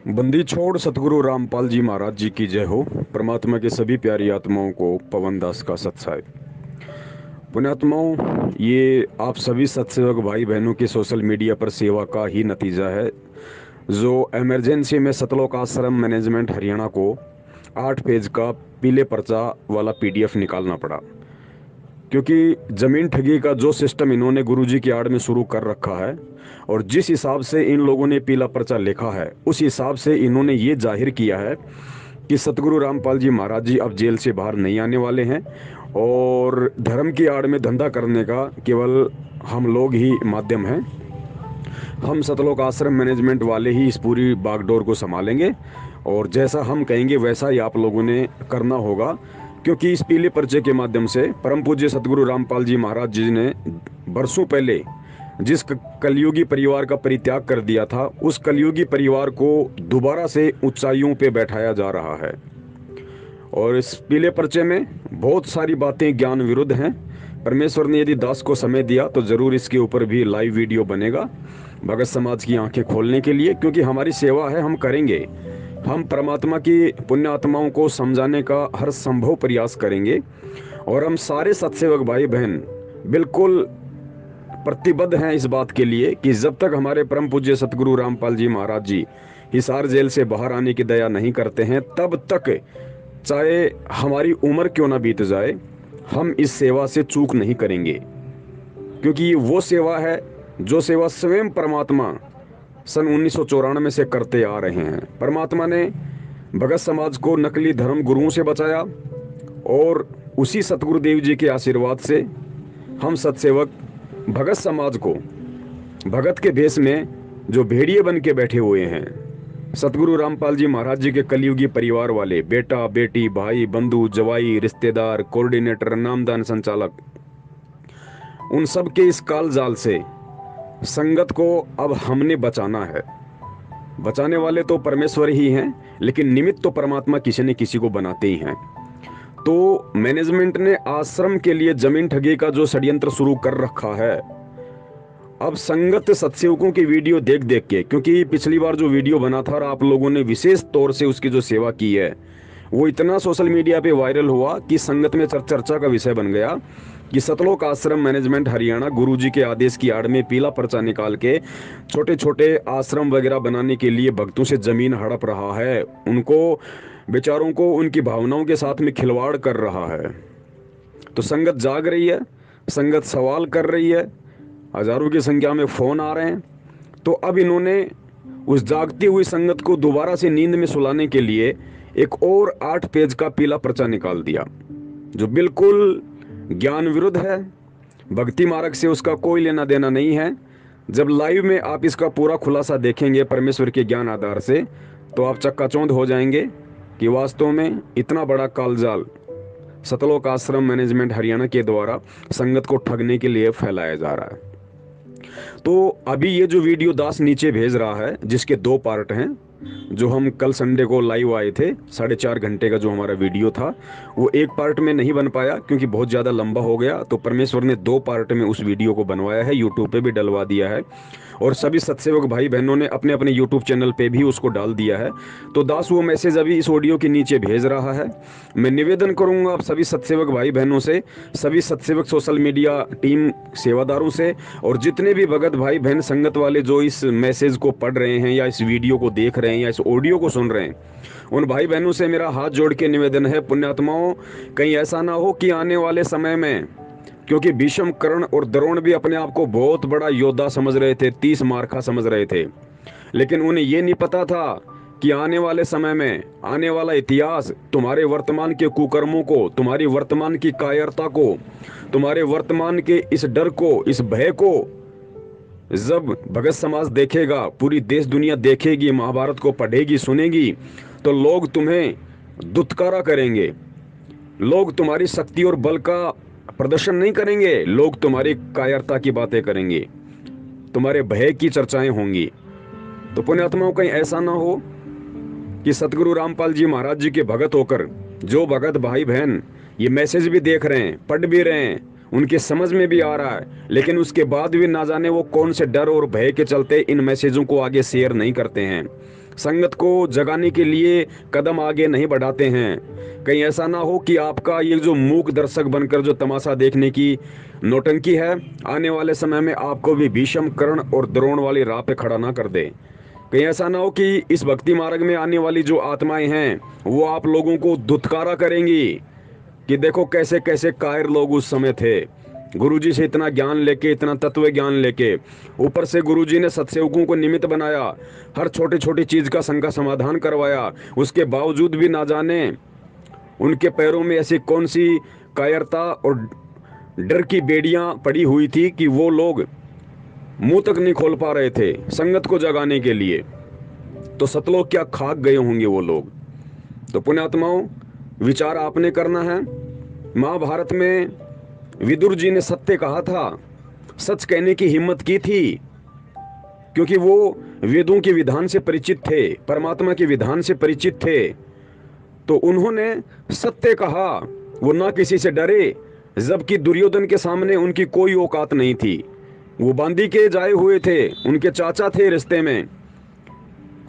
बंदी छोड़ सतगुरु रामपाल जी महाराज जी की जय हो। परमात्मा के सभी प्यारी आत्माओं को पवन दास का सत्साई। पुण्यात्माओं, ये आप सभी सत्सेवक भाई बहनों की सोशल मीडिया पर सेवा का ही नतीजा है, जो इमरजेंसी में सतलोक आश्रम मैनेजमेंट हरियाणा को 8 पेज का पीले पर्चा वाला पीडीएफ निकालना पड़ा। क्योंकि जमीन ठगी का जो सिस्टम इन्होंने गुरुजी की आड़ में शुरू कर रखा है और जिस हिसाब से इन लोगों ने पीला पर्चा लिखा है, उस हिसाब से इन्होंने ये जाहिर किया है कि सतगुरु रामपाल जी महाराज जी अब जेल से बाहर नहीं आने वाले हैं और धर्म की आड़ में धंधा करने का केवल हम लोग ही माध्यम हैं। हम सतलोक आश्रम मैनेजमेंट वाले ही इस पूरी बागडोर को संभालेंगे और जैसा हम कहेंगे वैसा ही आप लोगों ने करना होगा। क्योंकि इस पीले पर्चे के माध्यम से परम पूज्य सतगुरु रामपाल जी महाराज जी ने बरसों पहले जिस कलयुगी परिवार का परित्याग कर दिया था, उस कलयुगी परिवार को दोबारा से ऊंचाइयों पे बैठाया जा रहा है। और इस पीले पर्चे में बहुत सारी बातें ज्ञान विरुद्ध हैं। परमेश्वर ने यदि दास को समय दिया तो जरूर इसके ऊपर भी लाइव वीडियो बनेगा भगत समाज की आंखें खोलने के लिए। क्योंकि हमारी सेवा है, हम करेंगे। हम परमात्मा की पुण्य आत्माओं को समझाने का हर संभव प्रयास करेंगे और हम सारे सत्सेवक भाई बहन बिल्कुल प्रतिबद्ध हैं इस बात के लिए कि जब तक हमारे परम पूज्य सतगुरु रामपाल जी महाराज जी हिसार जेल से बाहर आने की दया नहीं करते हैं, तब तक चाहे हमारी उम्र क्यों ना बीत जाए, हम इस सेवा से चूक नहीं करेंगे। क्योंकि ये वो सेवा है जो सेवा स्वयं परमात्मा सन 1994 से करते आ रहे हैं। परमात्मा ने भगत समाज को नकली धर्म गुरुओं से बचाया और उसी सतगुरुदेव जी के आशीर्वाद से हम सत्सेवक भगत समाज को भगत के भेष में जो भेड़िए बन के बैठे हुए हैं, सतगुरु रामपाल जी महाराज जी के कलयुगी परिवार वाले बेटा बेटी भाई बंधु जवाई रिश्तेदार कोऑर्डिनेटर नामदान संचालक, उन सब के इस काल जाल से संगत को अब हमने बचाना है। बचाने वाले तो परमेश्वर ही हैं, लेकिन निमित्त तो परमात्मा किसी न किसी को बनाते ही हैं। तो मैनेजमेंट ने आश्रम के लिए जमीन ठगी का जो षड्यंत्र शुरू कर रखा है, अब संगत सत्सेवकों की वीडियो देख देख के, क्योंकि पिछली बार जो वीडियो बना था और आप लोगों ने विशेष तौर से उसकी जो सेवा की है, वो इतना सोशल मीडिया पे वायरल हुआ कि संगत में चर्चा का विषय बन गया कि सतलोक आश्रम मैनेजमेंट हरियाणा गुरुजी के आदेश की आड़ में पीला पर्चा निकाल के छोटे छोटे आश्रम वगैरह बनाने के लिए भक्तों से जमीन हड़प रहा है, उनको बेचारों को उनकी भावनाओं के साथ में खिलवाड़ कर रहा है। तो संगत जाग रही है, संगत सवाल कर रही है, हजारों की संख्या में फोन आ रहे हैं। तो अब इन्होंने उस जागती हुई संगत को दोबारा से नींद में सुलाने के लिए एक और 8 पेज का पीला पर्चा निकाल दिया, जो बिल्कुल ज्ञान विरुद्ध है। भक्ति मार्ग से उसका कोई लेना देना नहीं है। जब लाइव में आप इसका पूरा खुलासा देखेंगे परमेश्वर के ज्ञान आधार से, तो आप चक्काचौंध हो जाएंगे कि वास्तव में इतना बड़ा कालजाल सतलोक आश्रम मैनेजमेंट हरियाणा के द्वारा संगत को ठगने के लिए फैलाया जा रहा है। तो अभी ये जो वीडियो दास नीचे भेज रहा है, जिसके 2 पार्ट हैं, जो हम कल संडे को लाइव आए थे, 4.5 घंटे का जो हमारा वीडियो था, वो एक पार्ट में नहीं बन पाया क्योंकि बहुत ज़्यादा लंबा हो गया। तो परमेश्वर ने 2 पार्ट में उस वीडियो को बनवाया है, यूट्यूब पे भी डलवा दिया है और सभी सत्सेवक भाई बहनों ने अपने अपने यूट्यूब चैनल पे भी उसको डाल दिया है। तो दास वो मैसेज अभी इस ऑडियो के नीचे भेज रहा है। मैं निवेदन करूंगा आप सभी सत्सेवक भाई बहनों से, सभी सत्सेवक सोशल मीडिया टीम सेवादारों से, और जितने भी भगत भाई बहन संगत वाले जो इस मैसेज को पढ़ रहे हैं या इस वीडियो को देख रहे हैं या इस ऑडियो को सुन रहे हैं, उन भाई बहनों से मेरा हाथ जोड़ के निवेदन है, पुण्यात्माओं, कहीं ऐसा ना हो कि आने वाले समय में, क्योंकि भीष्म कर्ण और द्रोण भी अपने आप को बहुत बड़ा योद्धा समझ रहे थे, 30 मार्का समझ रहे थे, लेकिन उन्हें ये नहीं पता था कि आने वाले समय में आने वाला इतिहास तुम्हारे वर्तमान के कुकर्मों को, तुम्हारी वर्तमान की कायरता को, तुम्हारे वर्तमान के इस डर को, इस भय को जब भगत समाज देखेगा, पूरी देश दुनिया देखेगी, महाभारत को पढ़ेगी सुनेगी, तो लोग तुम्हें दुत्कारा करेंगे। लोग तुम्हारी शक्ति और बल का प्रदर्शन नहीं करेंगे, लोग तुम्हारी कायरता की बातें करेंगे, तुम्हारे भय की चर्चाएं होंगी। तो पुण्यात्माओं, कहीं ऐसा ना हो कि सतगुरु रामपाल जी महाराज जी के भगत होकर जो भगत भाई बहन ये मैसेज भी देख रहे हैं, पढ़ भी रहे हैं, उनके समझ में भी आ रहा है, लेकिन उसके बाद भी ना जाने वो कौन से डर और भय के चलते इन मैसेजों को आगे शेयर नहीं करते हैं। संगत को जगाने के लिए कदम आगे नहीं बढ़ाते हैं। कहीं ऐसा ना हो कि आपका ये जो मूक दर्शक बनकर जो तमाशा देखने की नौटंकी है, आने वाले समय में आपको भी भीष्म, कर्ण और द्रोण वाली राह पे खड़ा ना कर दे। कहीं ऐसा ना हो कि इस भक्ति मार्ग में आने वाली जो आत्माएं हैं वो आप लोगों को धुतकारा करेंगी कि देखो कैसे कैसे कायर लोग उस समय थे। गुरुजी से इतना ज्ञान लेके, इतना तत्व ज्ञान लेके, ऊपर से गुरुजी ने सत्सेवकों को निमित्त बनाया, हर छोटी छोटी चीज का शंका समाधान करवाया, उसके बावजूद भी ना जाने उनके पैरों में ऐसी कौन सी कायरता और डर की बेड़ियां पड़ी हुई थी कि वो लोग मुंह तक नहीं खोल पा रहे थे संगत को जगाने के लिए। तो सतलोक क्या खाक गए होंगे वो लोग। तो पुण्यात्माओं, विचार आपने करना है। महाभारत में विदुर जी ने सत्य कहा था, सच कहने की हिम्मत की थी, क्योंकि वो वेदों के विधान से परिचित थे, परमात्मा के विधान से परिचित थे। तो उन्होंने सत्य कहा, वो ना किसी से डरे, जबकि दुर्योधन के सामने उनकी कोई औकात नहीं थी। वो बांदी के जाए हुए थे, उनके चाचा थे रिश्ते में,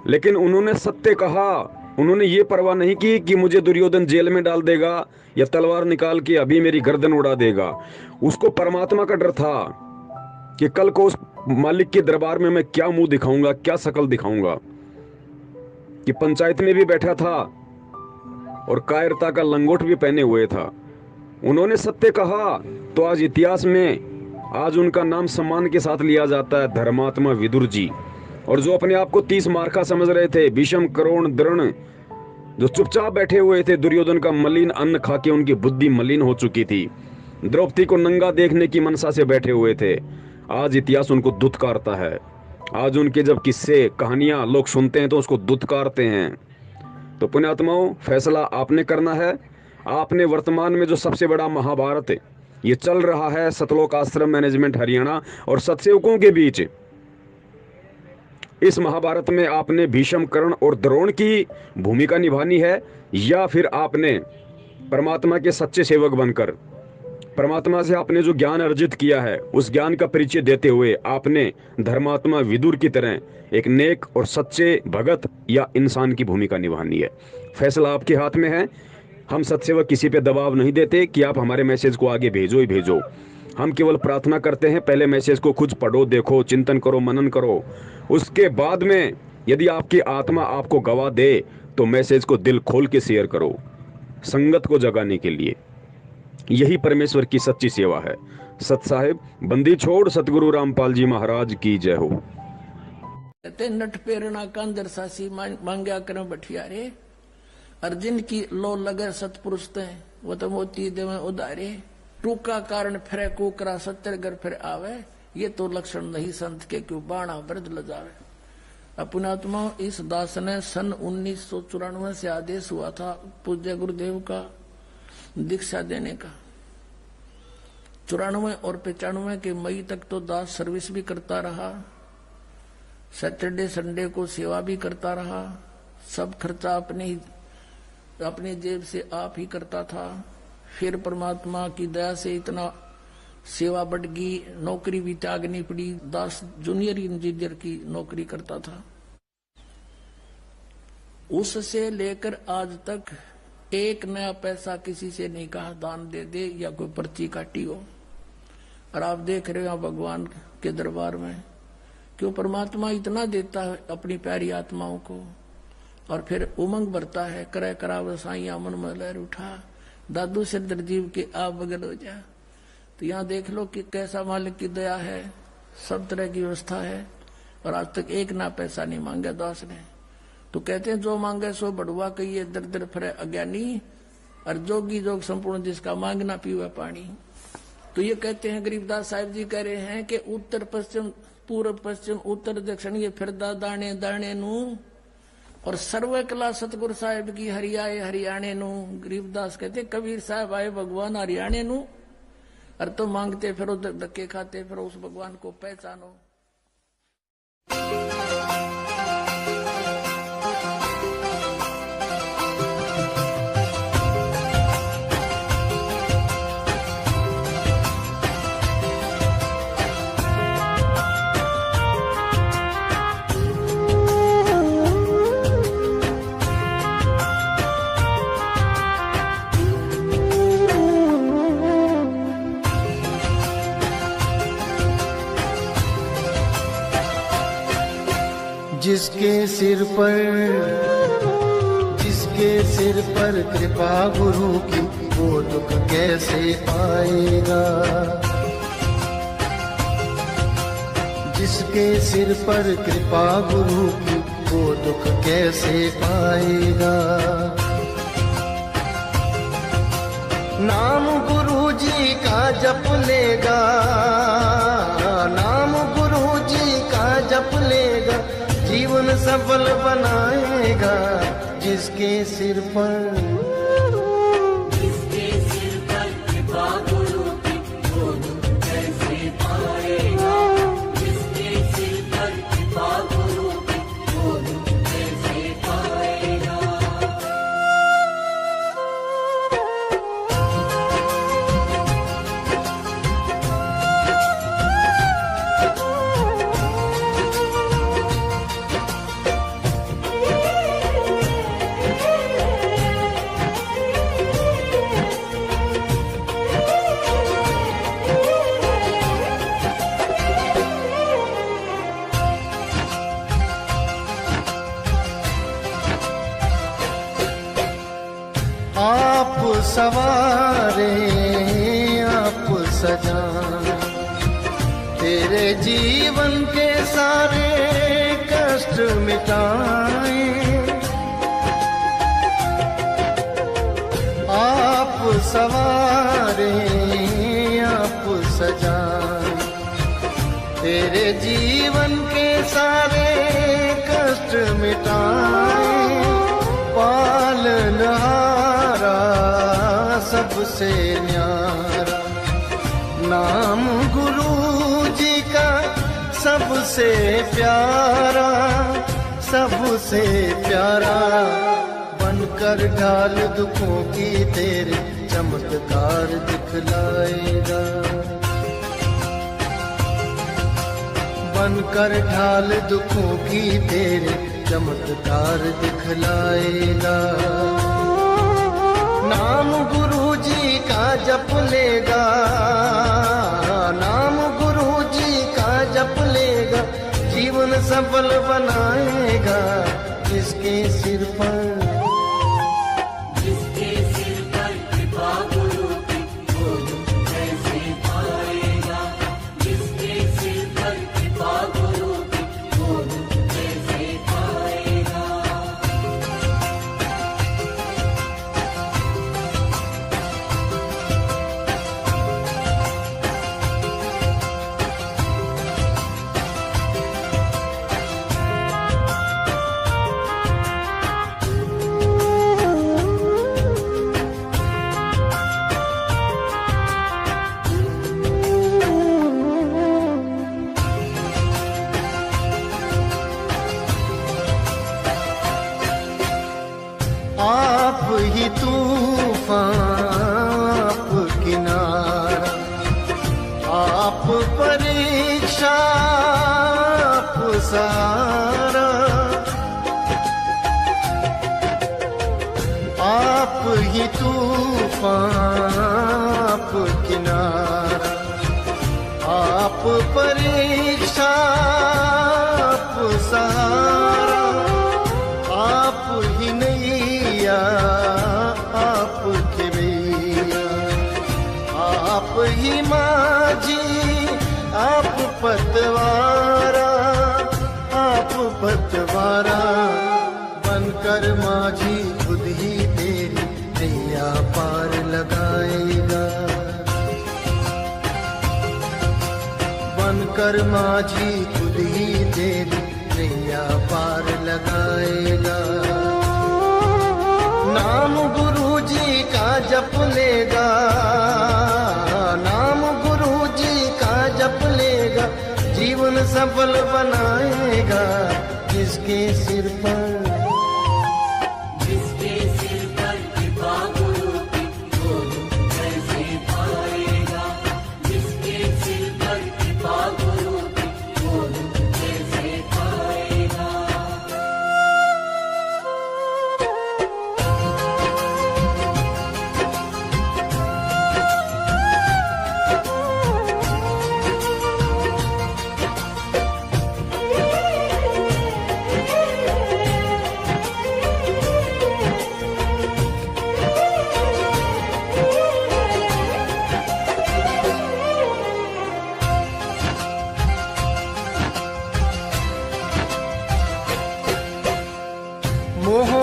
लेकिन उन्होंने सत्य कहा। उन्होंने ये परवाह नहीं की कि मुझे दुर्योधन जेल में डाल देगा या तलवार निकाल के अभी मेरी गर्दन उड़ा देगा। उसको परमात्मा का डर था कि कल को उस मालिक के दरबार में मैं क्या मुंह दिखाऊंगा, क्या शकल दिखाऊंगा। कि पंचायत में भी बैठा था और कायरता का लंगोट भी पहने हुए था। उन्होंने सत्य कहा तो आज इतिहास में आज उनका नाम सम्मान के साथ लिया जाता है, धर्मात्मा विदुर जी। और जो अपने आप को 30 मार्का समझ रहे थे, भीष्म, कर्ण, द्रोण, जो चुपचाप बैठे हुए थे, दुर्योधन का मलिन अन्न खा के उनकी बुद्धि मलिन हो चुकी थी, द्रौपदी को नंगा देखने की मनसा से बैठे हुए थे, आज इतिहास उनको दुत्कारता है। आज उनके जब किस्से कहानियां लोग सुनते हैं तो उसको दुत्कारते हैं। तो पुण्यात्माओं, फैसला आपने करना है। आपने वर्तमान में जो सबसे बड़ा महाभारत ये चल रहा है सतलोक आश्रम मैनेजमेंट हरियाणा और सत्सेवकों के बीच, इस महाभारत में आपने भीष्म, कर्ण और द्रोण की भूमिका निभानी है, या फिर आपने परमात्मा के सच्चे सेवक बनकर परमात्मा से आपने जो ज्ञान अर्जित किया है उस ज्ञान का परिचय देते हुए आपने धर्मात्मा विदुर की तरह एक नेक और सच्चे भगत या इंसान की भूमिका निभानी है। फैसला आपके हाथ में है। हम सत्सेवक किसी पे दबाव नहीं देते कि आप हमारे मैसेज को आगे भेजो ही भेजो। हम केवल प्रार्थना करते हैं, पहले मैसेज को खुद पढ़ो, देखो, चिंतन करो, मनन करो। उसके बाद में यदि आपकी आत्मा आपको गवाह दे तो मैसेज को दिल खोल के शेयर करो, संगत को जगाने के लिए। यही परमेश्वर की सच्ची सेवा है। सत साहिब बंदी छोड़ सतगुरु रामपाल जी महाराज की जय हो। कहते नट पेरना कांदर सासी मांग्या कर बठियारे, अर्जुन की लो लगे सतपुरुष ते वो तो मोती देवे उदारे, टूका कारण फिरे कुकरा सत्तर घर फिर आवे, ये तो लक्षण नहीं संत के क्यों बाणा वृद्ध लजावे। अपनात्मा इस दास ने सन 1994 से आदेश हुआ था पूज्य गुरुदेव का दीक्षा देने का। 94 और 95 के मई तक तो दास सर्विस भी करता रहा, सैटरडे संडे को सेवा भी करता रहा, सब खर्चा अपने जेब से आप ही करता था। फिर परमात्मा की दया से इतना सेवा बढ़ गई, नौकरी भी त्यागनी पड़ी। दास जूनियर इंजीनियर की नौकरी करता था। उससे लेकर आज तक एक नया पैसा किसी से नहीं कहा दान दे दे या कोई पर्ची काटी हो। और आप देख रहे हो भगवान के दरबार में क्यों परमात्मा इतना देता है अपनी प्यारी आत्माओं को, और फिर उमंग भरता है, करे कराव साइया मन में लहर उठा, दादू सिरदर जीव के आप बगल हो जा। तो यहाँ देख लो कि कैसा मालिक की दया है, सब तरह की व्यवस्था है, और आज तक एक ना पैसा नहीं मांगा दास ने। तो कहते हैं जो मांगे सो बढ़ुआ कहिए, दर दर फिरे अज्ञानी, और जोगी जोग संपूर्ण जिसका मांगना पीवे पानी। तो ये कहते हैं गरीबदास साहिब जी कह रहे हैं कि उत्तर पश्चिम पूर्व पश्चिम उत्तर दक्षिण ये फिरदा दाने दाने नू, और सर्व कला सतगुरु साहिब की हरियाए हरियाणे नू। गरीबदास कहते कबीर साहब आए भगवान हरियाणे नू, और तो मांगते फिरो धक्के खाते फिरो उस भगवान को पहचानो। जिसके सिर पर कृपा गुरु की, वो दुख कैसे पाएगा। जिसके सिर पर कृपा गुरु की, वो दुख कैसे पाएगा। नाम गुरु जी का जप लेगा, नाम गुरु जी का जप लेगा, जीवन सफल बनाएगा। जिसके सिर पर कृपा गुरु की, वो दुख कैसे पाएगा। जिसके सिर पर कृपा गुरु की, वो दुख कैसे पाएगा। आप सवारे आप सजाए, तेरे जीवन के सारे कष्ट मिटाए। आप सवारे आप सजाए, तेरे जीवन के सारे कष्ट मिटाए। पालनहारा सबसे न्यारा, नाम गुरु जी का सबसे प्यारा, सबसे प्यारा। बनकर ढाल दुखों की तेरे चमत्कार दिखलाएगा। बनकर ढाल दुखों की तेरे चमत्कार दिखलाएगा। नाम गुरु जी का जप लेगा, नाम गुरु जी का जप लेगा, जीवन सफल बनाएगा। जिसके सिर पर कृपा गुरु की, वो दुख कैसे पाएगा। जिसके सिर पर कृपा गुरु की, वो दुख कैसे पाएगा। आप ही तूफान, आप किनारा, आप परीक्षा, आप सहारा। आप ही तूफान, आप किनारा, आप परीक्षा, आप सहारा। आप ही नैया, आप खेवैया, आप ही माझी, आप पतवारा, आप पतवारा। बनकर माझी खुद ही तेरी नैया पार लगाएगा। बनकर माझी खुद ही तेरी नैया पार लगाएगा। नाम गुरु जी का जप लेगा, नाम गुरु जी का जप लेगा, जीवन सफल बनाएगा। जिसके सिर पर कृपा गुरु की, वो दुख कैसे पाएगा। जिसके सिर पर कृपा गुरु की, वो दुख कैसे पाएगा।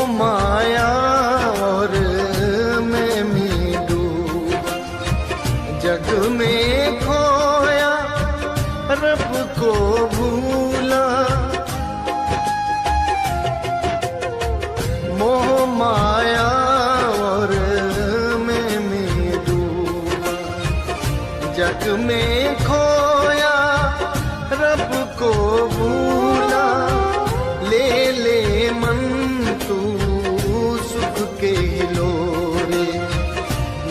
माया और मैं में डूबा, जग में खोया रब को भूला। मोह माया और मैं में डूबा, जग में खोया रब को भूला। ले ले मन तू सुख के हिलोरे,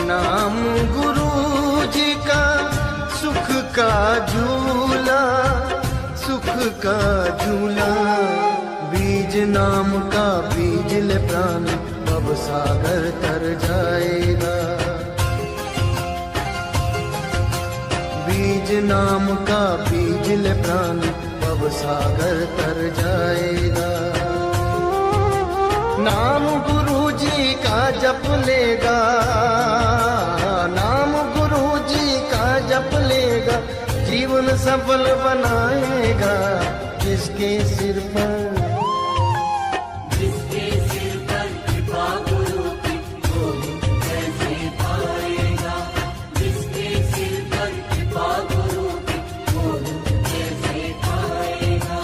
नाम गुरु जी का सुख का झूला, सुख का झूला। बीज नाम का बीज ले प्राण, भव सागर तर जाएगा। बीज नाम का बीज ले प्राण, भव सागर तर जाएगा। नाम गुरु जी का जप लेगा, नाम गुरु जी का जप लेगा, जीवन सफल बनाएगा। जिसके सिर पर कृपा गुरु की, वो कैसे पाएगा। जिसके सिर पर कृपा गुरु की, वो कैसे पाएगा।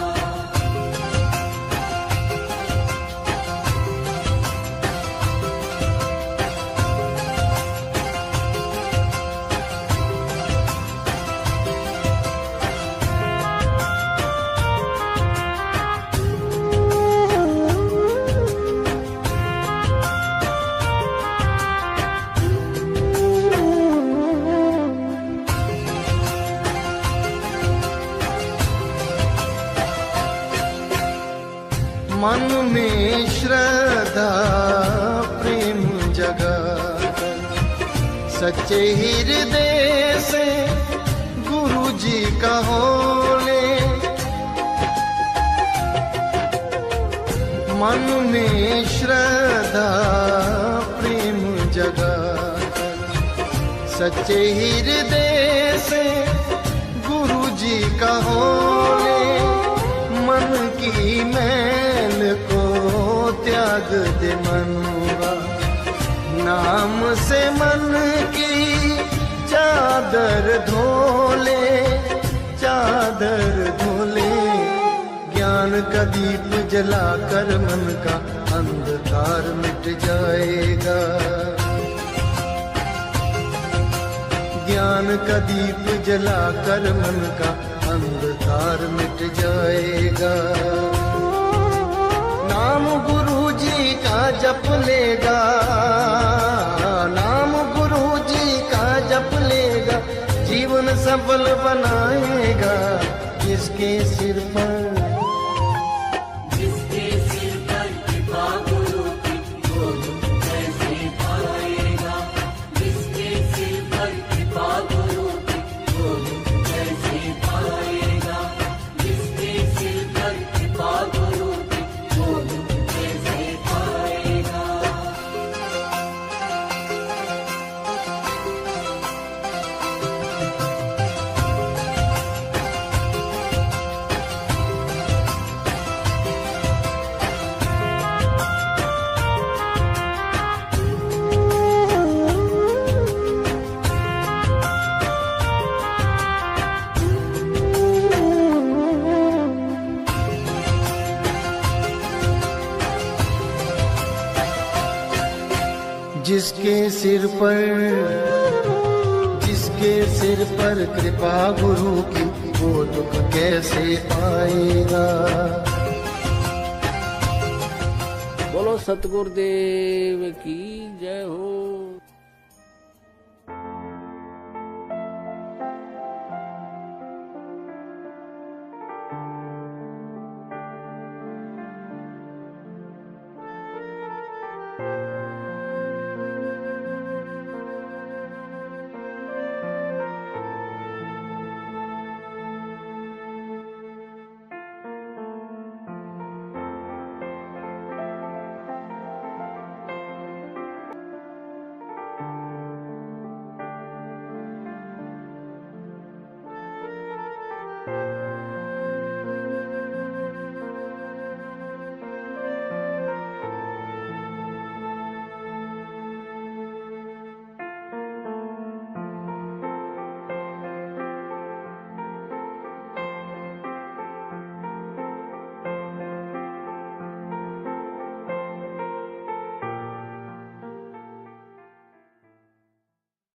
मन में श्रद्धा प्रेम जगा, सच्चे हृदय से गुरु जी का होले। मन में श्रद्धा प्रेम जगा, सच्चे हृदय से गुरु जी का होले। मन की मैल को त्याग दे मनुआ, नाम से मन की चादर धोले, चादर धोले। ज्ञान का दीप जलाकर मन का अंधकार मिट जाएगा। ज्ञान का दीप जलाकर मन का अंधकार मिट जाएगा। नाम गुरु जी का जप लेगा, नाम गुरु जी का जप लेगा, जीवन सफल बनाएगा। जिसके सिर पर कृपा गुरु की, वो कैसे पाएगा। जिसके सिर पर कृपा गुरु की, वो कैसे पाएगा। जिसके सिर पर कृपा गुरु की, वो कैसे पाएगा। जिसके सिर पर कृपा गुरु की, वो दुख कैसे पाएगा। बोलो सतगुरुदेव की जय हो।